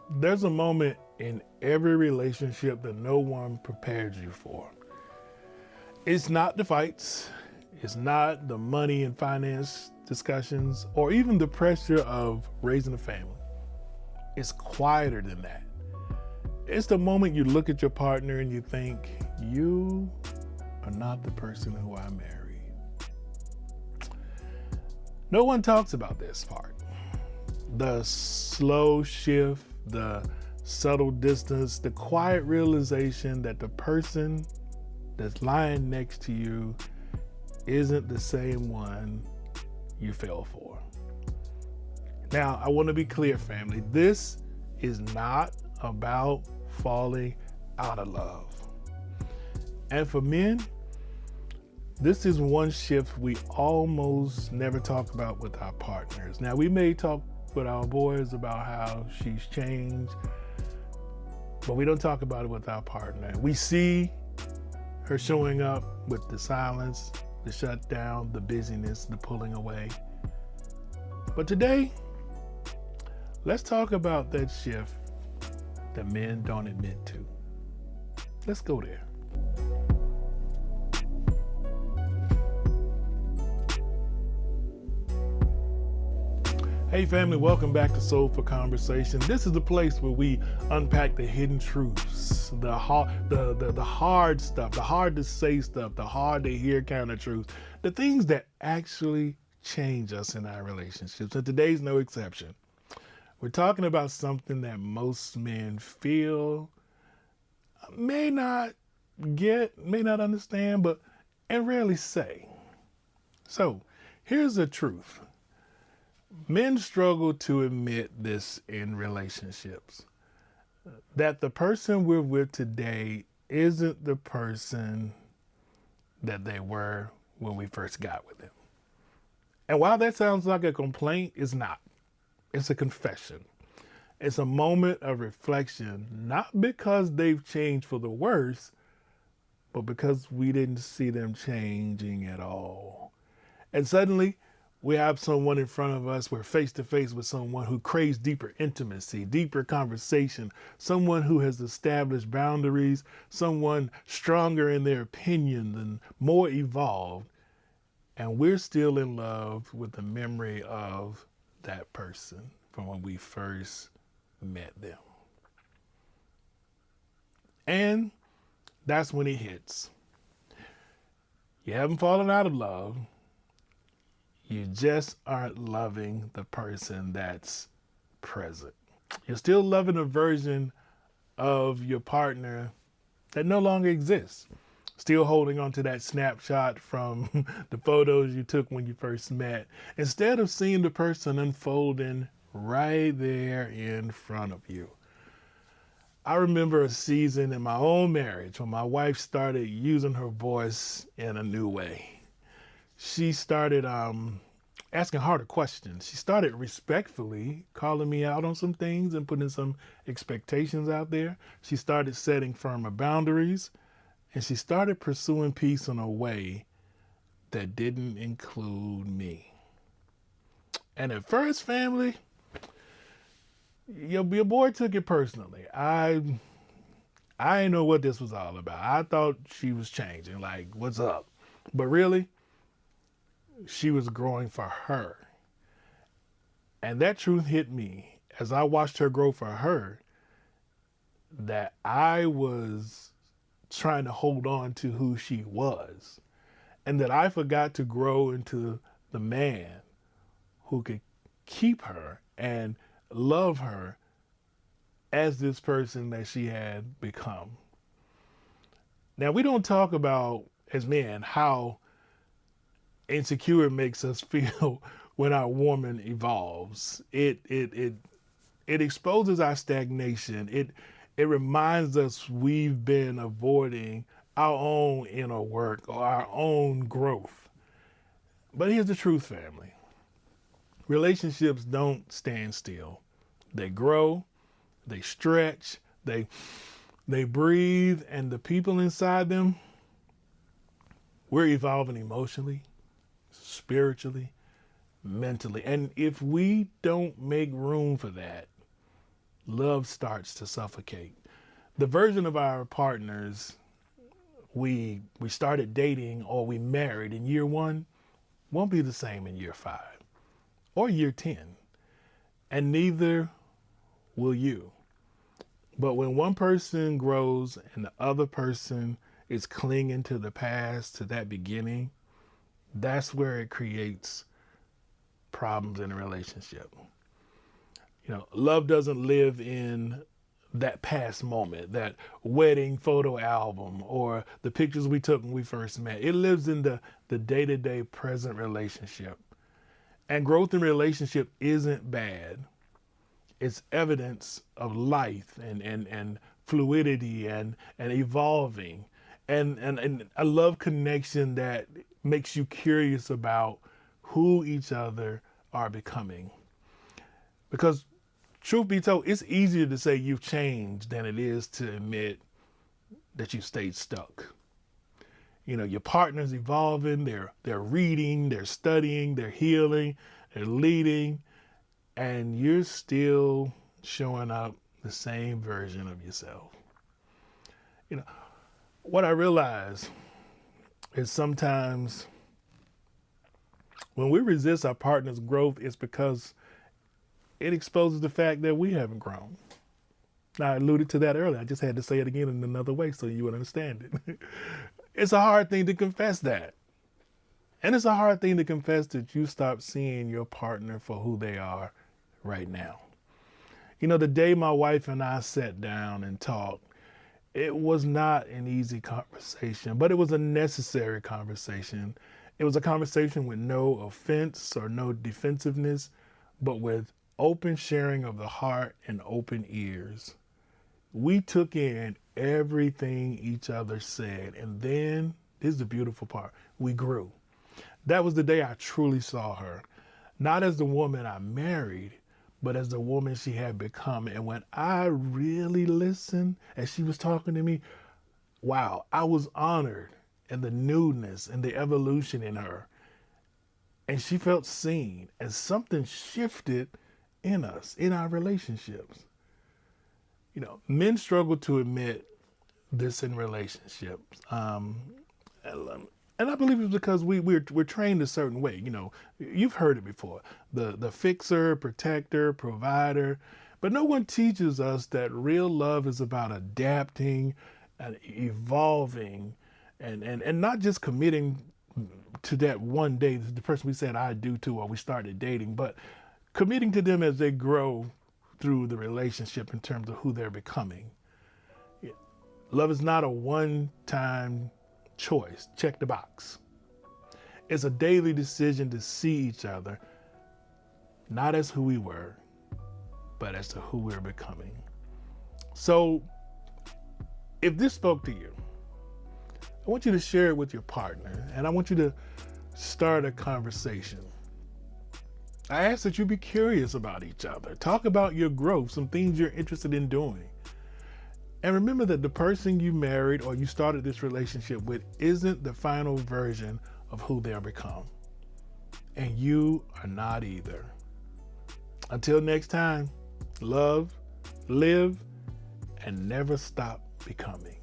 There's a moment in every relationship that no one prepares you for. It's not the fights, it's not the money and finance discussions, or even the pressure of raising a family. It's quieter than that. It's the moment you look at your partner and you think, you are not the person who I married. No one talks about this part. The slow shift, the subtle distance, the quiet realization that the person that's lying next to you isn't the same one you fell for. Now, I want to be clear, family. This is not about falling out of love. And for men, this is one shift we almost never talk about with our partners. Now, we may talk with our boys about how she's changed, but we don't talk about it with our partner. We see her showing up with the silence, the shutdown, the busyness, the pulling away. But today, let's talk about that shift that men don't admit to. Let's go there. Hey family, welcome back to Soul for Conversation. This is the place where we unpack the hidden truths, the hard stuff, the hard to say stuff, the hard to hear kind of truth, the things that actually change us in our relationships. And today's no exception. We're talking about something that most men feel, may not get, may not understand, and rarely say. So here's the truth. Men struggle to admit this in relationships, that the person we're with today isn't the person that they were when we first got with them. And while that sounds like a complaint, it's not. It's a confession. It's a moment of reflection, not because they've changed for the worse, but because we didn't see them changing at all. And suddenly, we have someone in front of us. We're face to face with someone who craves deeper intimacy, deeper conversation, someone who has established boundaries, someone stronger in their opinion and more evolved. And we're still in love with the memory of that person from when we first met them. And that's when it hits. You haven't fallen out of love. You just aren't loving the person that's present. You're still loving a version of your partner that no longer exists. Still holding on to that snapshot from the photos you took when you first met, instead of seeing the person unfolding right there in front of you. I remember a season in my own marriage when my wife started using her voice in a new way. She started asking harder questions. She started respectfully calling me out on some things and putting some expectations out there. She started setting firmer boundaries, and she started pursuing peace in a way that didn't include me. And at first, family, your boy took it personally. I didn't know what this was all about. I thought she was changing, like, what's up? But really, she was growing for her. And that truth hit me as I watched her grow for her, that I was trying to hold on to who she was, and that I forgot to grow into the man who could keep her and love her as this person that she had become. Now, we don't talk about, as men, how insecure makes us feel when our woman evolves. It exposes our stagnation. It reminds us we've been avoiding our own inner work or our own growth. But here's the truth, family. Relationships don't stand still. They grow, they stretch, they breathe, and the people inside them, we're evolving emotionally, spiritually, mentally. And if we don't make room for that, love starts to suffocate. The version of our partners we started dating or we married in year one won't be the same in year 5 or year 10, and neither will you. But when one person grows and the other person is clinging to the past, to that beginning, that's where it creates problems in a relationship. Love doesn't live in that past moment, that wedding photo album, or the pictures we took when we first met. It lives in the day-to-day present relationship. And growth in relationship isn't bad. It's evidence of life and fluidity and evolving. And I love connection that makes you curious about who each other are becoming. Because truth be told, it's easier to say you've changed than it is to admit that you stayed stuck. Your partner's evolving, they're reading, they're studying, they're healing, they're leading, and you're still showing up the same version of yourself. What I realize is sometimes when we resist our partner's growth, it's because it exposes the fact that we haven't grown. Now, I alluded to that earlier. I just had to say it again in another way so you would understand it. It's a hard thing to confess that. And it's a hard thing to confess that you stop seeing your partner for who they are right now. The day my wife and I sat down and talked, it was not an easy conversation, but it was a necessary conversation. It was a conversation with no offense or no defensiveness, but with open sharing of the heart and open ears. We took in everything each other said, and then, this is the beautiful part, we grew. That was the day I truly saw her, not as the woman I married, but as the woman she had become. And when I really listened as she was talking to me, wow, I was honored in the newness and the evolution in her. And she felt seen, and something shifted in us, in our relationships. Men struggle to admit this in relationships. And I believe it's because we're trained a certain way. You've heard it before. The fixer, protector, provider. But no one teaches us that real love is about adapting and evolving and not just committing to that one day, the person we said I do to or we started dating, but committing to them as they grow through the relationship in terms of who they're becoming. Love is not a one-time choice. Check the box. It's a daily decision to see each other, not as who we were, but as to who we're becoming. So if this spoke to you, I want you to share it with your partner, and I want you to start a conversation. I ask that you be curious about each other. Talk about your growth, some things you're interested in doing. And remember that the person you married or you started this relationship with isn't the final version of who they'll become. And you are not either. Until next time, love, live, and never stop becoming.